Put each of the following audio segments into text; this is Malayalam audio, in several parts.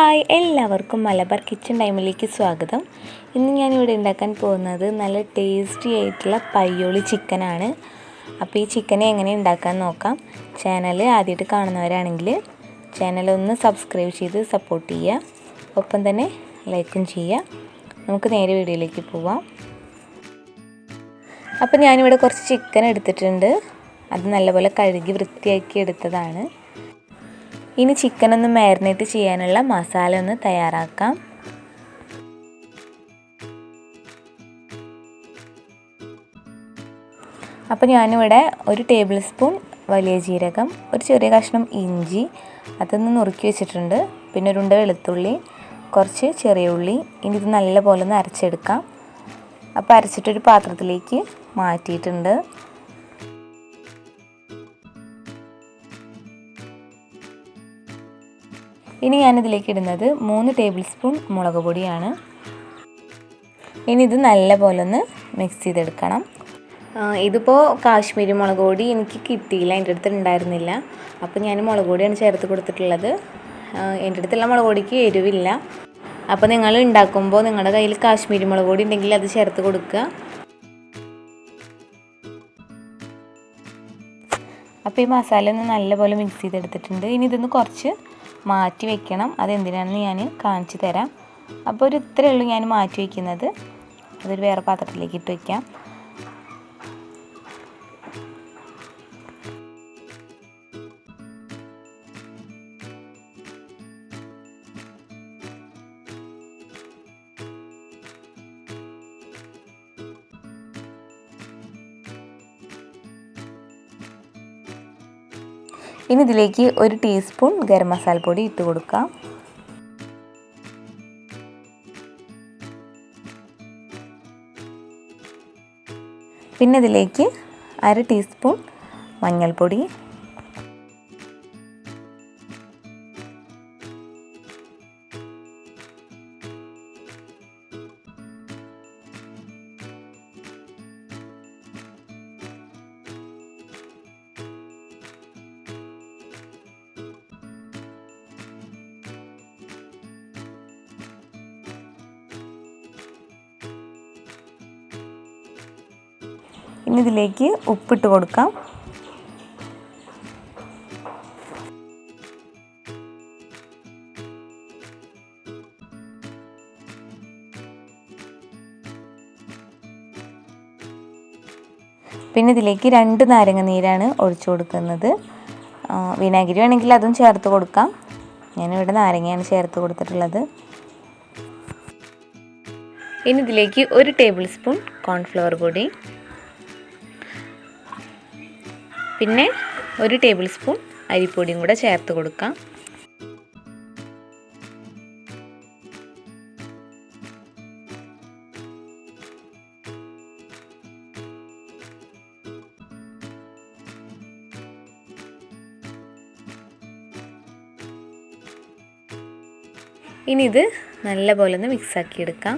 ഹായ്, എല്ലാവർക്കും മലബാർ കിച്ചൺ ടൈമിലേക്ക് സ്വാഗതം. ഇന്ന് ഞാനിവിടെ ഉണ്ടാക്കാൻ പോകുന്നത് നല്ല ടേസ്റ്റി ആയിട്ടുള്ള പയ്യോളി ചിക്കനാണ്. അപ്പോൾ ഈ ചിക്കനെ എങ്ങനെ ഉണ്ടാക്കാൻ നോക്കാം. ചാനൽ ആദ്യമായിട്ട് കാണുന്നവരാണെങ്കിൽ ചാനലൊന്ന് സബ്സ്ക്രൈബ് ചെയ്ത് സപ്പോർട്ട് ചെയ്യുക, ഒപ്പം തന്നെ ലൈക്കും ചെയ്യുക. നമുക്ക് നേരെ വീഡിയോയിലേക്ക് പോവാം. അപ്പോൾ ഞാനിവിടെ കുറച്ച് ചിക്കൻ എടുത്തിട്ടുണ്ട്. അത് നല്ലപോലെ കഴുകി വൃത്തിയാക്കി എടുത്തതാണ്. ഇനി ചിക്കൻ ഒന്ന് മാരിനേറ്റ് ചെയ്യാനുള്ള മസാല ഒന്ന് തയ്യാറാക്കാം. അപ്പോൾ ഞാനിവിടെ 1 ടേബിൾ സ്പൂൺ വലിയ ജീരകം, ഒരു ചെറിയ കഷ്ണം ഇഞ്ചി അതൊന്ന് നുറുക്കി വെച്ചിട്ടുണ്ട്. പിന്നെ ഒരു ഉണ്ട വെളുത്തുള്ളി, കുറച്ച് ചെറിയ ഉള്ളി. ഇനി ഇത് നല്ലപോലെ ഒന്ന് അരച്ചെടുക്കാം. അപ്പോൾ അരച്ചിട്ടൊരു പാത്രത്തിലേക്ക് മാറ്റിയിട്ടുണ്ട്. ഇനി ഞാനിതിലേക്ക് ഇടുന്നത് 3 ടേബിൾ സ്പൂൺ മുളക് പൊടിയാണ്. ഇനി ഇത് നല്ലപോലെ ഒന്ന് മിക്സ് ചെയ്തെടുക്കണം. ഇതിപ്പോൾ കാശ്മീരി മുളക് പൊടി എനിക്ക് കിട്ടിയില്ല, എൻ്റെ അടുത്ത് ഉണ്ടായിരുന്നില്ല. അപ്പോൾ ഞാൻ മുളക് പൊടിയാണ് ചേർത്ത് കൊടുത്തിട്ടുള്ളത്. എൻ്റെ അടുത്തുള്ള മുളക് പൊടിക്ക് എരിവില്ല. അപ്പോൾ നിങ്ങൾ ഉണ്ടാക്കുമ്പോൾ നിങ്ങളുടെ കയ്യിൽ കാശ്മീരി മുളക് പൊടി ഉണ്ടെങ്കിൽ അത് ചേർത്ത് കൊടുക്കുക. അപ്പോൾ ഈ മസാല ഒന്ന് നല്ലപോലെ മിക്സ് ചെയ്തെടുത്തിട്ടുണ്ട്. ഇനി ഇതൊന്ന് കുറച്ച് മാറ്റി വയ്ക്കണം. അതെന്തിനാണെന്ന് ഞാൻ കാണിച്ചു തരാം. അപ്പോൾ ഇത്രയേ ഉള്ളൂ ഞാൻ മാറ്റി വയ്ക്കുന്നത്. അതൊരു വേറെ പാത്രത്തിലേക്ക് ഇട്ട് വയ്ക്കാം. ഇനി ഇതിലേക്ക് 1 ടീസ്പൂൺ ഗരം മസാലപ്പൊടി ഇട്ട് കൊടുക്കാം. പിന്നെ ഇതിലേക്ക് 1/2 ടീസ്പൂൺ മഞ്ഞൾപ്പൊടി, ഇനി ഇതിലേക്ക് ഉപ്പിട്ട് കൊടുക്കാം. പിന്നെ ഇതിലേക്ക് 2 നാരങ്ങ നീരാണ് ഒഴിച്ചു കൊടുക്കുന്നത്. വിനാഗിരി വേണമെങ്കിൽ അതും ചേർത്ത് കൊടുക്കാം. ഞാനിവിടെ നാരങ്ങയാണ് ചേർത്ത് കൊടുത്തിട്ടുള്ളത്. ഇനി ഇതിലേക്ക് 1 ടേബിൾ സ്പൂൺ കോൺഫ്ലവർ പൊടി, പിന്നെ 1 ടേബിൾ സ്പൂൺ അരിപ്പൊടിയും കൂടെ ചേർത്ത് കൊടുക്കാം. ഇനി ഇത് നല്ലപോലെ ഒന്ന് മിക്സാക്കി എടുക്കാം.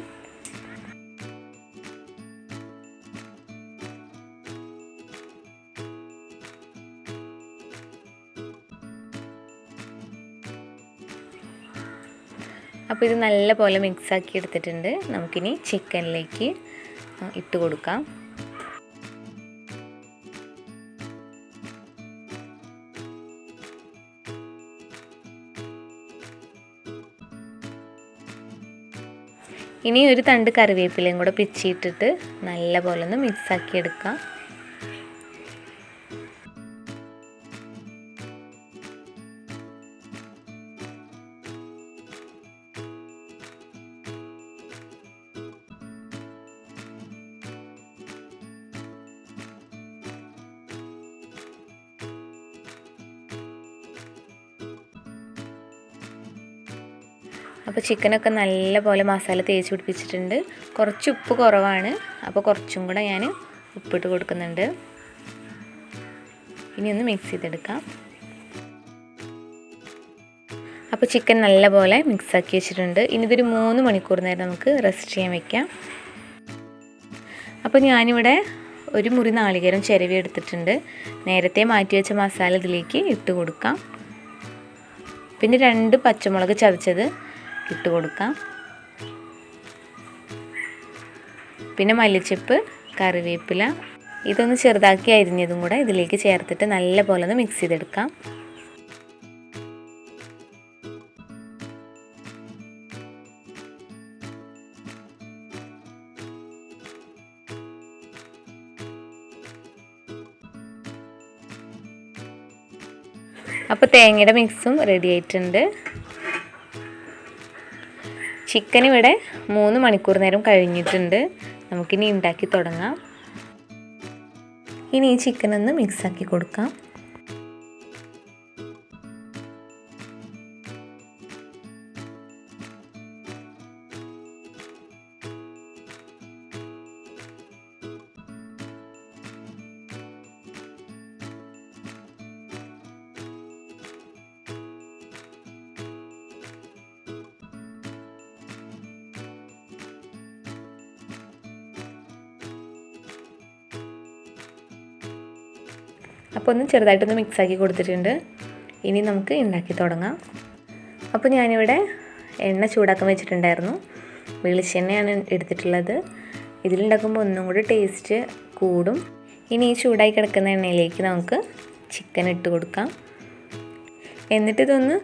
അപ്പോൾ ഇത് നല്ലപോലെ മിക്സാക്കി എടുത്തിട്ടുണ്ട്. നമുക്കിനി ചിക്കനിലേക്ക് ഇട്ട് കൊടുക്കാം. ഇനി ഒരു തണ്ട് കറിവേപ്പിലയും കൂടെ പിച്ചിയിട്ടിട്ട് നല്ലപോലെ ഒന്ന് മിക്സാക്കി എടുക്കാം. അപ്പോൾ ചിക്കനൊക്കെ നല്ലപോലെ മസാല തേച്ച് പിടിപ്പിച്ചിട്ടുണ്ട്. കുറച്ച് ഉപ്പ് കുറവാണ്, അപ്പോൾ കുറച്ചും കൂടെ ഞാൻ ഉപ്പിട്ട് കൊടുക്കുന്നുണ്ട്. ഇനി ഒന്ന് മിക്സ് ചെയ്തെടുക്കാം. അപ്പോൾ ചിക്കൻ നല്ലപോലെ മിക്സാക്കി വെച്ചിട്ടുണ്ട്. ഇനി ഇതൊരു 3 മണിക്കൂർ നേരം നമുക്ക് റെസ്റ്റ് ചെയ്യാൻ വെക്കാം. അപ്പോൾ ഞാനിവിടെ ഒരു മുറി നാളികേരം ചിരവി എടുത്തിട്ടുണ്ട്. നേരത്തെ മാറ്റി വെച്ച മസാല ഇതിലേക്ക് ഇട്ട് കൊടുക്കാം. പിന്നെ 2 പച്ചമുളക് ചതച്ചത്, ഇട്ട് കൊടുക്കാം. പിന്നെ മല്ലിച്ചപ്പ്, കറിവേപ്പില ഇതൊന്ന് ചെറുതാക്കി അരിഞ്ഞതും കൂടെ ഇതിലേക്ക് ചേർത്തിട്ട് നല്ല പോലെ ഒന്ന് മിക്സ് ചെയ്തെടുക്കാം. അപ്പോൾ തേങ്ങയുടെ മിക്സും റെഡി ആയിട്ടുണ്ട്. ചിക്കൻ ഇവിടെ 3 മണിക്കൂർ നേരം കഴിഞ്ഞിട്ടുണ്ട്. നമുക്കിനി ഉണ്ടാക്കി തുടങ്ങാം. ഇനി ഈ ചിക്കൻ ഒന്ന് മിക്സാക്കി കൊടുക്കാം. അപ്പോൾ ഒന്ന് ചെറുതായിട്ടൊന്ന് മിക്സാക്കി കൊടുത്തിട്ടുണ്ട്. ഇനി നമുക്ക് ഉണ്ടാക്കി തുടങ്ങാം. അപ്പോൾ ഞാനിവിടെ എണ്ണ ചൂടാക്കാൻ വെച്ചിട്ടുണ്ടായിരുന്നു. വെളിച്ചെണ്ണയാണ് എടുത്തിട്ടുള്ളത്. ഇതിലുണ്ടാക്കുമ്പോൾ ഒന്നും കൂടി ടേസ്റ്റ് കൂടും. ഇനി ഈ ചൂടായി കിടക്കുന്ന എണ്ണയിലേക്ക് നമുക്ക് ചിക്കൻ ഇട്ട് കൊടുക്കാം. എന്നിട്ട് ഇതൊന്ന്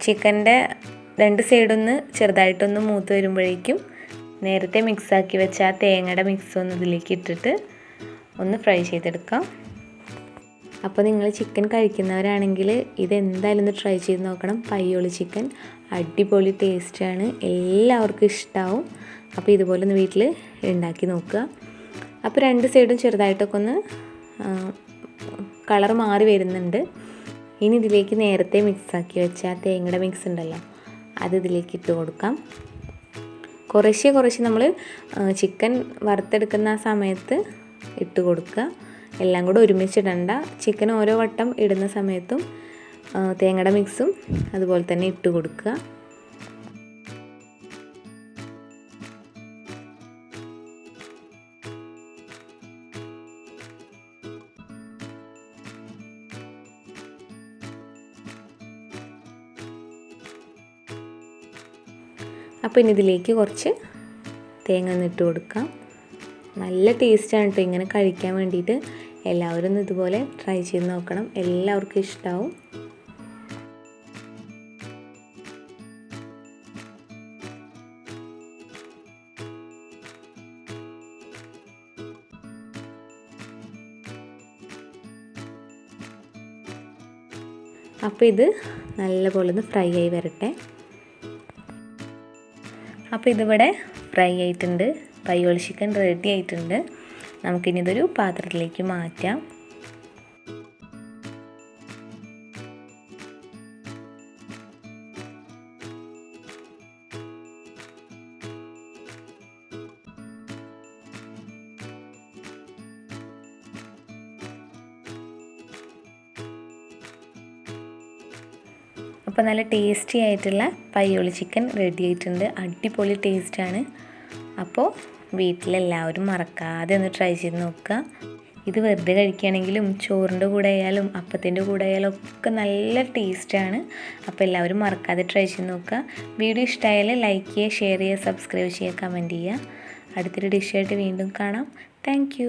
ചിക്കൻ്റെ 2 സൈഡൊന്ന് ചെറുതായിട്ടൊന്ന് മൂത്ത് വരുമ്പോഴേക്കും നേരത്തെ മിക്സാക്കി വെച്ച ആ തേങ്ങയുടെ മിക്സ് ഒന്ന് ഇതിലേക്ക് ഇട്ടിട്ട് ഒന്ന് ഫ്രൈ ചെയ്തെടുക്കാം. അപ്പോൾ നിങ്ങൾ ചിക്കൻ കഴിക്കുന്നവരാണെങ്കിൽ ഇതെന്തായാലും ഒന്ന് ട്രൈ ചെയ്ത് നോക്കണം. പയ്യോളി ചിക്കൻ അടിപൊളി ടേസ്റ്റാണ്, എല്ലാവർക്കും ഇഷ്ടമാവും. അപ്പോൾ ഇതുപോലെ ഒന്ന് വീട്ടിൽ ഉണ്ടാക്കി നോക്കുക. അപ്പോൾ 2 സൈഡും ചെറുതായിട്ടൊക്കെ ഒന്ന് കളർ മാറി വരുന്നുണ്ട്. ഇനി ഇതിലേക്ക് നേരത്തെ മിക്സാക്കി വെച്ച തേങ്ങയുടെ മിക്സ് ഉണ്ടല്ലോ, അത് ഇതിലേക്ക് ഇട്ട് കൊടുക്കാം. കുറേശ്ശെ നമ്മൾ ചിക്കൻ വറുത്തെടുക്കുന്ന ആ സമയത്ത് ഇട്ട് കൊടുക്കുക. എല്ലാം കൂടെ ഒരുമിച്ചിടണ്ട. ചിക്കൻ ഓരോ വട്ടം ഇടുന്ന സമയത്തും തേങ്ങയുടെ മിക്സും അതുപോലെ തന്നെ ഇട്ട് കൊടുക്കുക. അപ്പോൾ ഇനി ഇതിലേക്ക് കുറച്ച് തേങ്ങ ഇട്ട് കൊടുക്കാം. നല്ല ടേസ്റ്റാണ് കേട്ടോ ഇങ്ങനെ കഴിക്കാൻ വേണ്ടിയിട്ട്. എല്ലാവരും ഒന്ന് ഇതുപോലെ ട്രൈ ചെയ്ത് നോക്കണം, എല്ലാവർക്കും ഇഷ്ടമാവും. അപ്പോൾ ഇത് നല്ലപോലെ ഒന്ന് ഫ്രൈ ആയി വരട്ടെ. അപ്പോൾ ഇതിവിടെ ഫ്രൈ ആയിട്ടുണ്ട്. പയ്യോളി ചിക്കൻ റെഡി ആയിട്ടുണ്ട്. നമുക്കിനി ഇതൊരു പാത്രത്തിലേക്ക് മാറ്റാം. അപ്പോൾ നല്ല ടേസ്റ്റി ആയിട്ടുള്ള പയ്യോളി ചിക്കൻ റെഡി ആയിട്ടുണ്ട്. അടിപൊളി ടേസ്റ്റാണ്. അപ്പോൾ വീട്ടിലെല്ലാവരും മറക്കാതെ ഒന്ന് ട്രൈ ചെയ്ത് നോക്കുക. ഇത് വെറുതെ കഴിക്കുകയാണെങ്കിലും ചോറിൻ്റെ കൂടെ ആയാലും അപ്പത്തിൻ്റെ കൂടെ ആയാലും ഒക്കെ നല്ല ടേസ്റ്റാണ്. അപ്പോൾ എല്ലാവരും മറക്കാതെ ട്രൈ ചെയ്ത് നോക്കുക. വീഡിയോ ഇഷ്ടമായാൽ ലൈക്ക് ചെയ്യുക, ഷെയർ ചെയ്യുക, സബ്സ്ക്രൈബ് ചെയ്യുക, കമൻറ്റ് ചെയ്യുക. അടുത്തൊരു ഡിഷായിട്ട് വീണ്ടും കാണാം. താങ്ക്